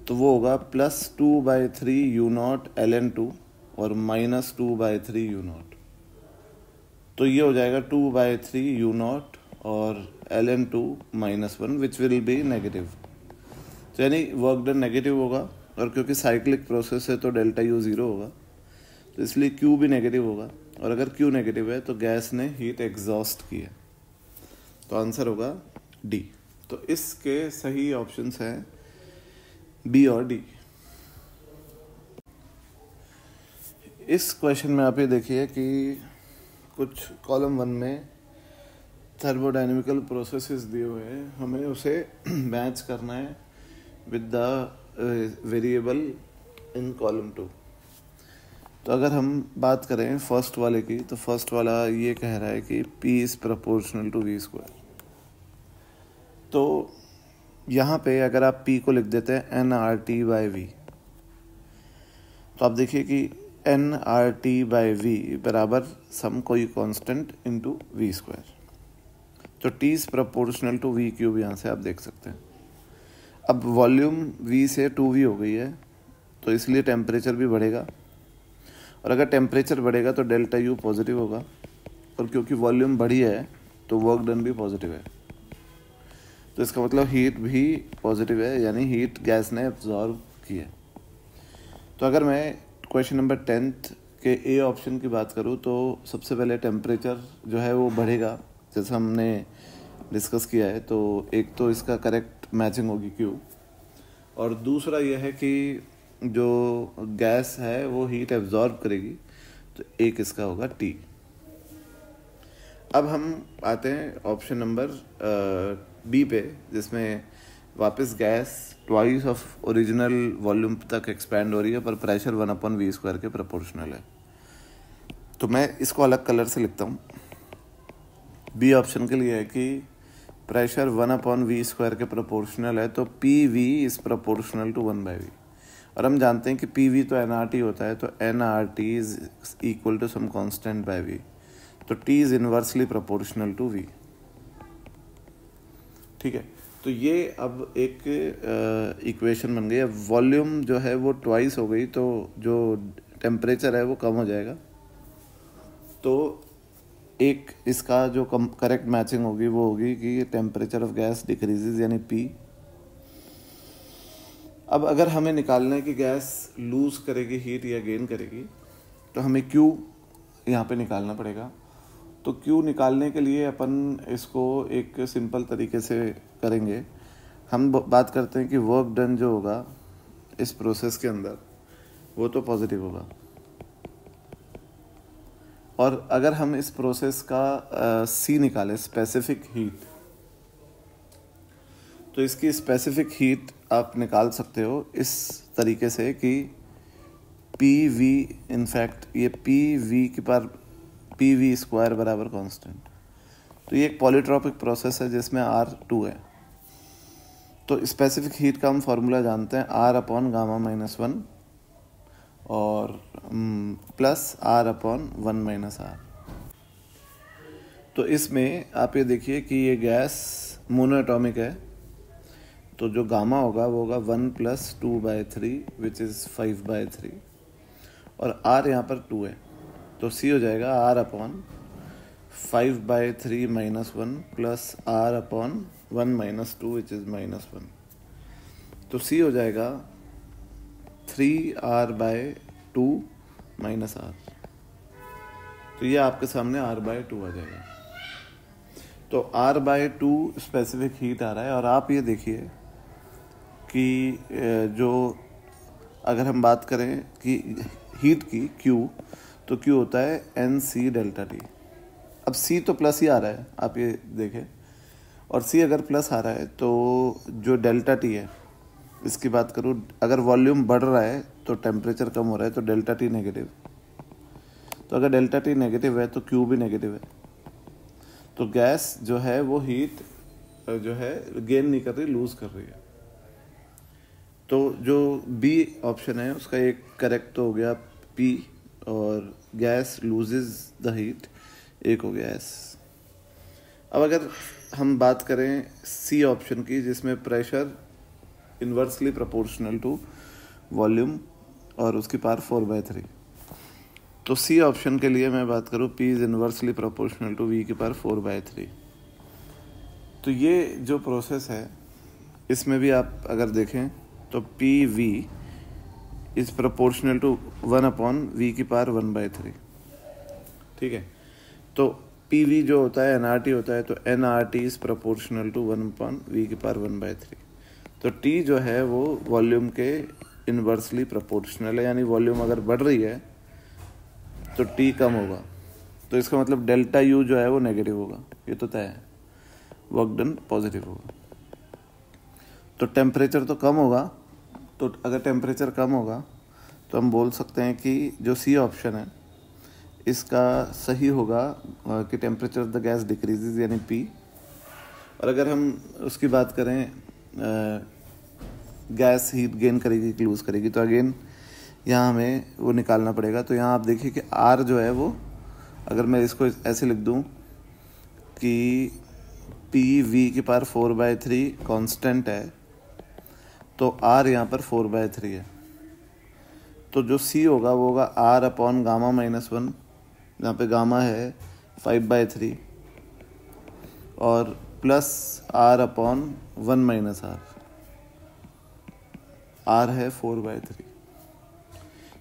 तो वो होगा प्लस 2/3 U0/ln2 और माइनस 2/3 U0। तो ये हो जाएगा 2/3 U0 और ln2 -1 which will be negative. तो यानी वर्क डन नेगेटिव होगा, और क्योंकि साइक्लिक प्रोसेस है तो डेल्टा U 0 होगा, तो इसलिए Q भी नेगेटिव होगा, और अगर Q नेगेटिव है तो गैस ने हीट एग्जॉस्ट की है। तो आंसर होगा डी। तो इसके सही ऑप्शंस हैं बी और डी। इस क्वेश्चन में आप ये देखिए कि कुछ कॉलम 1 में थर्मोडायनेमिकल प्रोसेसेस दिए हुए हैं, हमें उसे मैच करना है with the variable in column 2। तो अगर हम बात करें फर्स्ट वाले की, तो फर्स्ट वाला ये कह रहा है कि P is proportional to V²। तो यहाँ पे अगर आप P को लिख देते हैं nRT/V, तो आप देखिए कि nRT/V बराबर सम कोई कांस्टेंट इनटू V²। तो T is proportional to V³ यहाँ से आप देख सकते हैं। अब वॉल्यूम V से 2V हो गई है, तो इसलिए टेम्परेचर भी बढ़ेगा, और अगर टेम्परेचर बढ़ेगा तो डेल्टा U पॉजिटिव होगा, और क्योंकि वॉल्यूम बढ़ी है तो वर्क डन भी पॉजिटिव है। तो इसका मतलब हीट भी पॉजिटिव है, यानी हीट गैस ने एब्जॉर्ब की है। तो अगर मैं क्वेश्चन नंबर 10 के ए ऑप्शन की बात करूँ, तो सबसे पहले टेम्परेचर जो है वो बढ़ेगा, जैसा हमने डिस्कस किया है। तो एक तो इसका करेक्ट मैचिंग होगी Q, और दूसरा यह है कि जो गैस है वो हीट एब्जॉर्ब करेगी, तो एक इसका होगा T। अब हम आते हैं ऑप्शन नंबर बी पे, जिसमें वापस gas twice of original volume तक एक्सपैंड हो रही है, पर प्रेशर 1/v² के प्रोपोर्शनल है। तो मैं इसको अलग कलर से लिखता हूँ। बी ऑप्शन के लिए है कि प्रेशर 1/v² के प्रोपोर्शनल है, तो PV is proportional to 1/v। और हम जानते हैं कि PV तो nRT होता है, तो nRT is equal to some constant by V। तो T is inversely proportional to V। ठीक है, तो ये अब एक इक्वेशन बन गई। अब वॉल्यूम जो है वो ट्वाइस हो गई, तो जो टेम्परेचर है वो कम हो जाएगा। तो एक इसका जो करेक्ट मैचिंग होगी वो होगी कि टेम्परेचर ऑफ गैस डिक्रीजेज, यानी P। अब अगर हमें निकालना है कि गैस लूज करेगी हीट या गेन करेगी, तो हमें Q यहाँ पे निकालना पड़ेगा। तो Q निकालने के लिए अपन इसको एक सिंपल तरीके से करेंगे। हम बात करते हैं कि वर्क डन जो होगा इस प्रोसेस के अंदर वो तो पॉजिटिव होगा, और अगर हम इस प्रोसेस का C निकालें, स्पेसिफिक हीट, तो इसकी स्पेसिफिक हीट आप निकाल सकते हो इस तरीके से कि PV, इनफैक्ट ये PV स्क्वायर बराबर कांस्टेंट। तो ये एक पॉलीट्रॉपिक प्रोसेस है जिसमें R2 है। तो स्पेसिफिक हीट का हम फॉर्मूला जानते हैं, R/γ-1 और प्लस R/1 - R। तो इसमें आप ये देखिए कि ये गैस मोनोएटॉमिक है, तो जो गामा होगा वो होगा 1 + 2/3 विच इज़ 5/3, और R यहाँ पर 2 है, तो C हो जाएगा R/5/3 - 1 plus R/1 - 2 which is -1। तो C हो जाएगा 3R/2 - R। तो ये आपके सामने R/2 आ जाएगा। तो R/2 स्पेसिफिक हीट आ रहा है। और आप ये देखिए कि जो अगर हम बात करें कि हीट की Q, तो Q होता है NC∆T। अब C तो प्लस ही आ रहा है, आप ये देखें, और C अगर प्लस आ रहा है तो जो ∆T है, इसकी बात करूँ, अगर वॉल्यूम बढ़ रहा है तो टेम्परेचर कम हो रहा है, तो ∆T नेगेटिव। तो अगर ∆T नेगेटिव है तो Q भी नेगेटिव है। तो गैस जो है वो हीट जो है गेन नहीं कर रही, लूज कर रही है। तो जो B ऑप्शन है उसका एक करेक्ट तो हो गया P, और गैस लूजेज द हीट, एक हो गया S। अब अगर हम बात करें C ऑप्शन की, जिसमें pressure inversely proportional to volume और उसकी पावर 4/3, तो C ऑप्शन के लिए मैं बात करूँ, P is inversely proportional to V की पावर 4/3। तो ये जो प्रोसेस है इसमें भी आप अगर देखें तो PV is proportional to 1/V की पावर 1/3। ठीक है, तो PV जो होता है nRT होता है, तो nRT is proportional to 1/V की पावर 1/3। तो T जो है वो वॉल्यूम के इन्वर्सली प्रोपोर्शनल है, यानी वॉल्यूम अगर बढ़ रही है तो T कम होगा। तो इसका मतलब ΔU जो है वो नेगेटिव होगा, ये तो तय है, वर्क डन पॉजिटिव होगा। तो टेम्परेचर तो कम होगा, तो अगर टेम्परेचर कम होगा तो हम बोल सकते हैं कि जो C ऑप्शन है इसका सही होगा कि temperature of the gas decreases, यानी P। और अगर हम उसकी बात करें गैस हीट गेन करेगी कि लूज करेगी, तो अगेन यहाँ हमें वो निकालना पड़ेगा। तो यहाँ आप देखिए कि R जो है वो, अगर मैं इसको ऐसे लिख दूँ कि PV की पावर 4/3 कांस्टेंट है, तो R यहाँ पर 4/3 है। तो जो C होगा वो होगा R/γ-1, यहाँ पे गामा है 5/3, और प्लस R/1 - R, R है 4/3।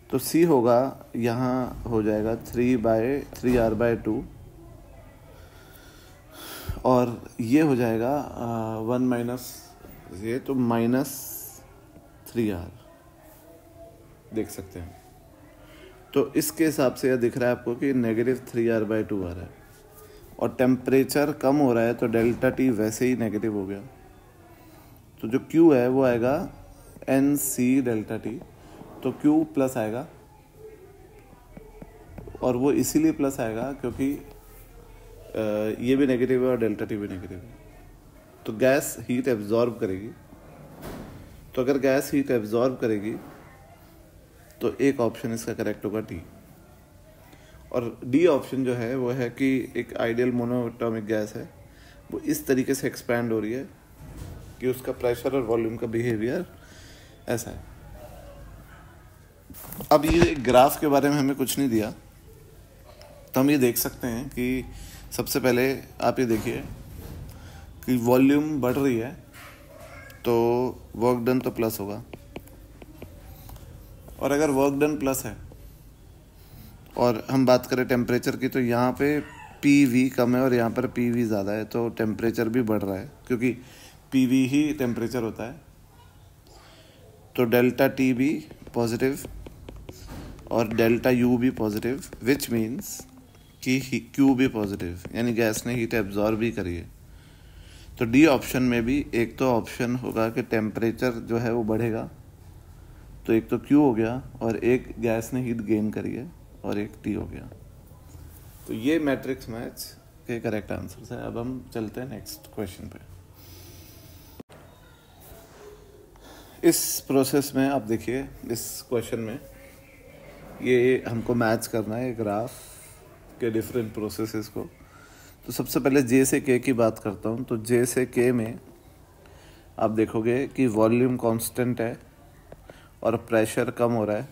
तो C होगा, यहाँ हो जाएगा 3/2, और ये हो जाएगा 1 माइनस ये, तो -3R देख सकते हैं। तो इसके हिसाब से यह दिख रहा है आपको कि -3R/2 आ रहा है, और टेम्परेचर कम हो रहा है, तो ΔT वैसे ही नेगेटिव हो गया। तो जो Q है वो आएगा NC∆T, तो Q प्लस आएगा, और वो इसीलिए प्लस आएगा क्योंकि ये भी नेगेटिव है और ΔT भी नेगेटिव है। तो गैस हीट एब्जॉर्ब करेगी। तो अगर गैस हीट एब्जॉर्ब करेगी तो एक ऑप्शन इसका करेक्ट होगा D। और D ऑप्शन जो है वो है कि एक आइडियल मोनोएटॉमिक गैस है, वो इस तरीके से एक्सपैंड हो रही है कि उसका प्रेशर और वॉल्यूम का बिहेवियर ऐसा है। अब ये ग्राफ के बारे में हमें कुछ नहीं दिया, तो हम ये देख सकते हैं कि सबसे पहले आप ये देखिए कि वॉल्यूम बढ़ रही है तो वर्क डन तो प्लस होगा, और अगर वर्क डन प्लस है और हम बात करें टेम्परेचर की, तो यहाँ पे पी वी कम है और यहाँ पर पी वी ज़्यादा है, तो टेम्परेचर भी बढ़ रहा है क्योंकि पी वी ही टेम्परेचर होता है। तो डेल्टा टी भी पॉजिटिव और डेल्टा यू भी पॉजिटिव, विच मीन्स कि क्यू भी पॉजिटिव, यानी गैस ने हीट एब्जॉर्ब भी करी है। तो डी ऑप्शन में भी एक तो ऑप्शन होगा कि टेम्परेचर जो है वो बढ़ेगा, तो एक तो क्यू हो गया और एक गैस ने हीट गेन करी है और एक टी हो गया। तो ये मैट्रिक्स मैच के करेक्ट आंसर्स है। अब हम चलते हैं नेक्स्ट क्वेश्चन पे। इस प्रोसेस में आप देखिए, इस क्वेश्चन में ये हमको मैच करना है ग्राफ के डिफरेंट प्रोसेसेस को। तो सबसे पहले जे से के की बात करता हूँ। तो जे से के में आप देखोगे कि वॉल्यूम कांस्टेंट है और प्रेशर कम हो रहा है,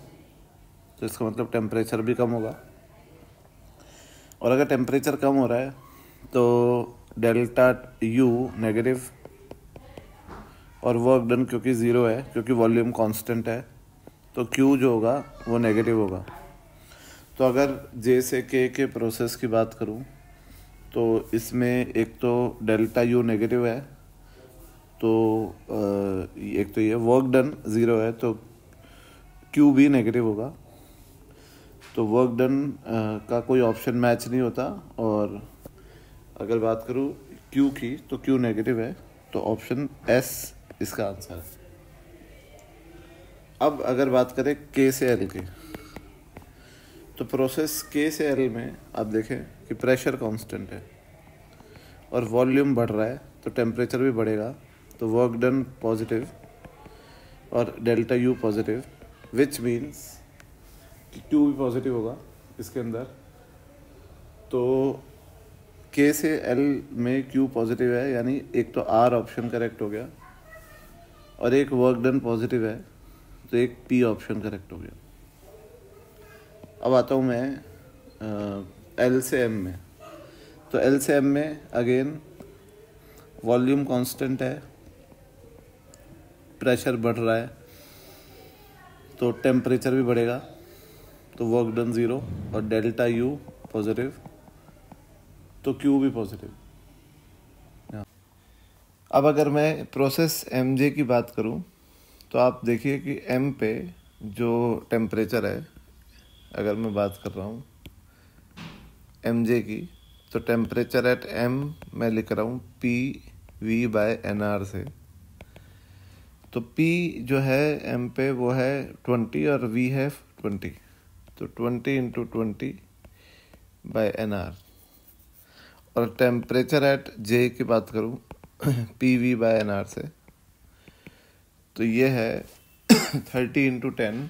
तो इसका मतलब टेम्परेचर भी कम होगा। और अगर टेम्परेचर कम हो रहा है तो डेल्टा यू नेगेटिव, और वर्क डन क्योंकि ज़ीरो है, क्योंकि वॉल्यूम कांस्टेंट है, तो क्यू जो होगा वो नेगेटिव होगा। तो अगर जे से के प्रोसेस की बात करूं तो इसमें एक तो डेल्टा यू नेगेटिव है, तो एक तो ये वर्क डन ज़ीरो है, तो क्यू भी नेगेटिव होगा। तो वर्क डन का कोई ऑप्शन मैच नहीं होता। और अगर बात करूं क्यू की, तो क्यू नेगेटिव है, तो ऑप्शन एस इसका आंसर है। अब अगर बात करें के से एल की, तो प्रोसेस के से एल में आप देखें कि प्रेशर कांस्टेंट है और वॉल्यूम बढ़ रहा है, तो टेम्परेचर भी बढ़ेगा, तो वर्क डन पॉजिटिव और delta U positive, which means कि क्यू भी पॉजिटिव होगा इसके अंदर। तो के से एल में क्यू पॉजिटिव है, यानी एक तो आर ऑप्शन करेक्ट हो गया, और एक वर्क डन पॉजिटिव है, तो एक पी ऑप्शन करेक्ट हो गया। अब आता हूँ मैं एल से एम में। तो एल से एम में अगेन वॉल्यूम कांस्टेंट है, प्रेशर बढ़ रहा है, तो टेम्परेचर भी बढ़ेगा, तो वर्क डन ज़ीरो और डेल्टा यू पॉजिटिव, तो क्यू भी पॉजिटिव। अब अगर मैं प्रोसेस एम जे की बात करूं, तो आप देखिए कि एम पे जो टेम्परेचर है, अगर मैं बात कर रहा हूं एम जे की, तो टेम्परेचर एट एम मैं लिख रहा हूं P V by N R से। तो पी जो है एम पे वो है 20 और वी है 20, तो 20 इंटू 20 बाय एन आर। और टेम्परेचर एट जे की बात करूं P V by N R से, तो ये है 30 इंटू 10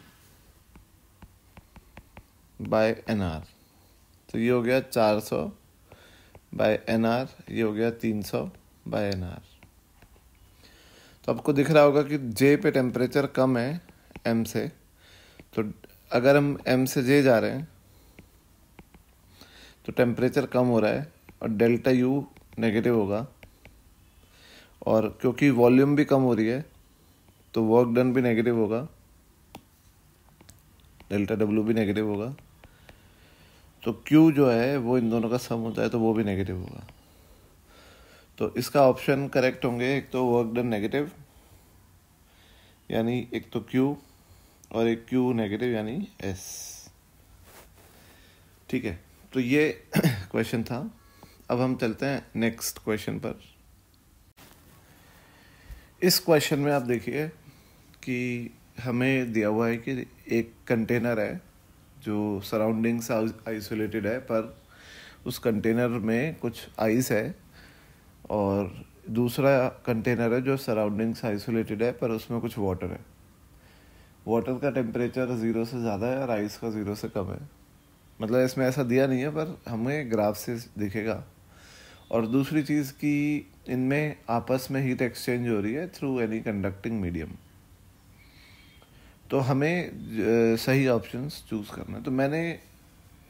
बाय एन आर, तो ये हो गया 400 बाय एन आर, ये हो गया 300 बाय एन आर। तो आपको दिख रहा होगा कि जे पे टेम्परेचर कम है एम से, तो अगर हम एम से जे जा रहे हैं तो टेम्परेचर कम हो रहा है और डेल्टा यू नेगेटिव होगा, और क्योंकि वॉल्यूम भी कम हो रही है तो वर्क डन भी नेगेटिव होगा, डेल्टा डब्ल्यू भी नेगेटिव होगा, तो क्यू जो है वो इन दोनों का सम होता है, तो वो भी नेगेटिव होगा। तो इसका ऑप्शन करेक्ट होंगे, एक तो वर्क डन नेगेटिव यानी एक तो क्यू, और एक क्यू नेगेटिव यानी एस। ठीक है, तो ये क्वेश्चन था। अब हम चलते हैं नेक्स्ट क्वेश्चन पर। इस क्वेश्चन में आप देखिए कि हमें दिया हुआ है कि एक कंटेनर है जो सराउंडिंग से आइसोलेटेड है, पर उस कंटेनर में कुछ आइस है, और दूसरा कंटेनर है जो सराउंडिंग से आइसोलेटेड है पर उसमें कुछ वाटर है। वाटर का टेम्परेचर 0 से ज़्यादा है और आइस का 0 से कम है। मतलब इसमें ऐसा दिया नहीं है, पर हमें ग्राफ से दिखेगा। और दूसरी चीज़ कि इनमें आपस में हीट एक्सचेंज हो रही है थ्रू एनी कंडक्टिंग मीडियम। तो हमें सही ऑप्शंस चूज़ करना है। तो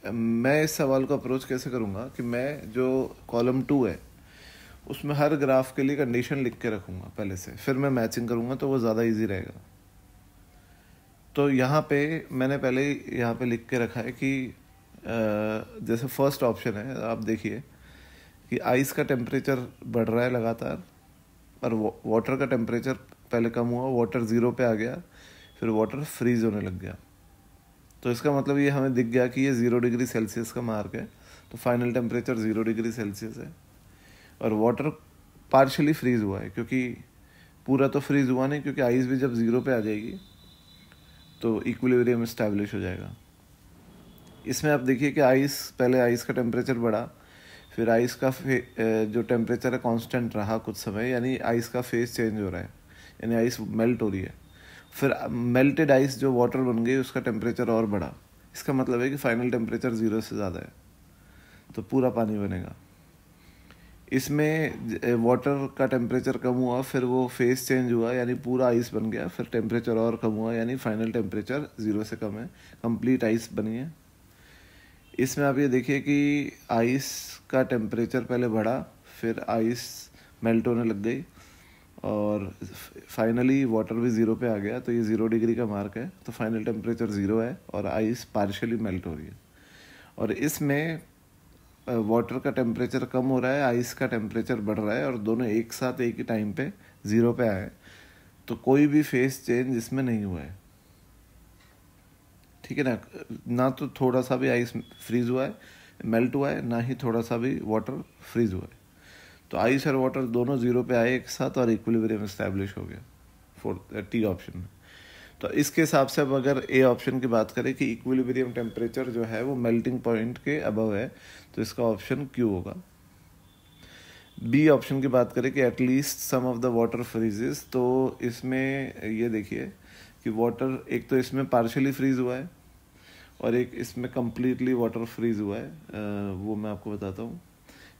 मैं इस सवाल को अप्रोच कैसे करूँगा कि मैं जो कॉलम 2 है उसमें हर ग्राफ के लिए कंडीशन लिख के रखूँगा पहले से, फिर मैं मैचिंग करूँगा तो वो ज़्यादा इजी रहेगा। तो यहाँ पे मैंने पहले यहाँ पे लिख के रखा है कि जैसे फर्स्ट ऑप्शन है, आप देखिए कि आइस का टेम्परेचर बढ़ रहा है लगातार और वाटर का टेम्परेचर पहले कम हुआ, वाटर 0 पे आ गया, फिर वाटर फ्रीज होने लग गया। तो इसका मतलब ये हमें दिख गया कि ये 0 डिग्री सेल्सियस का मार्क है, तो फाइनल टेम्परेचर 0 डिग्री सेल्सियस है। और वाटर पार्शली फ्रीज हुआ है, क्योंकि पूरा तो फ्रीज हुआ नहीं, क्योंकि आइस भी जब 0 पे आ जाएगी तो इक्विलिब्रियम इस्टेब्लिश हो जाएगा। इसमें आप देखिए कि पहले आइस का टेम्परेचर बढ़ा, फिर आइस का जो टेम्परेचर है कांस्टेंट रहा कुछ समय, यानी आइस का फेज चेंज हो रहा है, यानी आइस मेल्ट हो रही है। फिर मेल्टेड आइस जो वाटर बन गई उसका टेम्परेचर और बढ़ा, इसका मतलब है कि फाइनल टेम्परेचर 0 से ज़्यादा है, तो पूरा पानी बनेगा। इसमें वाटर का टेम्परेचर कम हुआ, फिर वो फेज चेंज हुआ, यानी पूरा आइस बन गया, फिर टेम्परेचर और कम हुआ, यानी फाइनल टेम्परेचर 0 से कम है, कंप्लीट आइस बनी है। इसमें आप ये देखिए कि आइस का टेम्परेचर पहले बढ़ा, फिर आइस मेल्ट होने लग गई और फाइनली वाटर भी 0 पे आ गया, तो ये 0 डिग्री का मार्क है, तो फाइनल टेम्परेचर 0 है और आइस पार्शियली मेल्ट हो रही है। और इसमें वाटर का टेम्परेचर कम हो रहा है, आइस का टेम्परेचर बढ़ रहा है, और दोनों एक साथ एक ही टाइम पे 0 पे आए, तो कोई भी फेस चेंज इसमें नहीं हुआ है। ठीक है ना तो थोड़ा सा भी आइस फ्रीज हुआ है, मेल्ट हुआ है, ना ही थोड़ा सा भी वाटर फ्रीज हुआ है। तो आइस और वाटर दोनों 0 पे आए एक साथ और इक्विलिब्रियम एस्टैब्लिश हो गया टी ऑप्शन में। तो इसके हिसाब से अब अगर ए ऑप्शन की बात करें कि इक्विलिब्रियम टेम्परेचर जो है वो मेल्टिंग पॉइंट के अबव है, तो इसका ऑप्शन क्यू होगा। बी ऑप्शन की बात करें कि at least some of the water freezes, तो इसमें ये देखिए कि वाटर एक तो इसमें पार्शियली फ्रीज हुआ है और एक इसमें कम्प्लीटली वाटर फ्रीज हुआ है। वो मैं आपको बताता हूँ,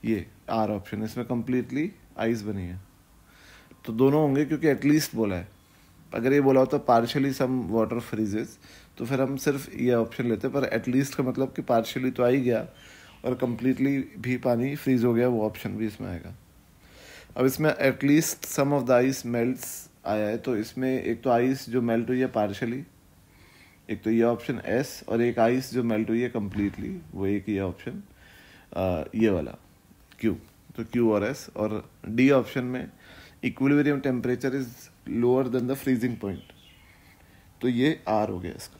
ये आर ऑप्शन, इसमें कम्प्लीटली आइस बनी है, तो दोनों होंगे, क्योंकि एटलीस्ट बोला है। अगर ये बोला होता पार्शियली सम वाटर फ्रीजेस, तो फिर हम सिर्फ ये ऑप्शन लेते, पर एटलीस्ट का मतलब कि पार्शियली तो आ ही गया और कम्प्लीटली भी पानी फ्रीज हो गया, वो ऑप्शन भी इसमें आएगा। अब इसमें at least some of the ice melts आया है, तो इसमें एक तो आइस जो मेल्ट हुई है पार्शियली, एक तो ये ऑप्शन एस, और एक आइस जो मेल्ट हुई है कम्प्लीटली, वो एक ये ऑप्शन ये वाला क्यू, तो क्यू और एस। और डी ऑप्शन में equilibrium temperature is lower than the freezing point, तो ये आर हो गया इसका।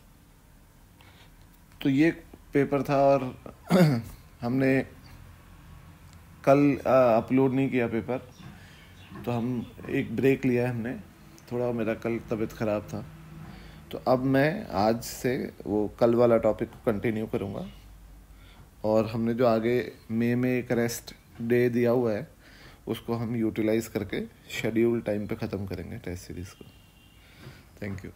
तो ये पेपर था और हमने कल अपलोड नहीं किया पेपर, तो हम एक ब्रेक लिया है हमने, थोड़ा मेरा कल तबीयत ख़राब था, तो अब मैं आज से वो कल वाला टॉपिक को कंटिन्यू करूँगा। और हमने जो आगे मई में एक रेस्ट डे दिया हुआ है, उसको हम यूटिलाइज करके शेड्यूल टाइम पे ख़त्म करेंगे टेस्ट सीरीज़ को। Thank you.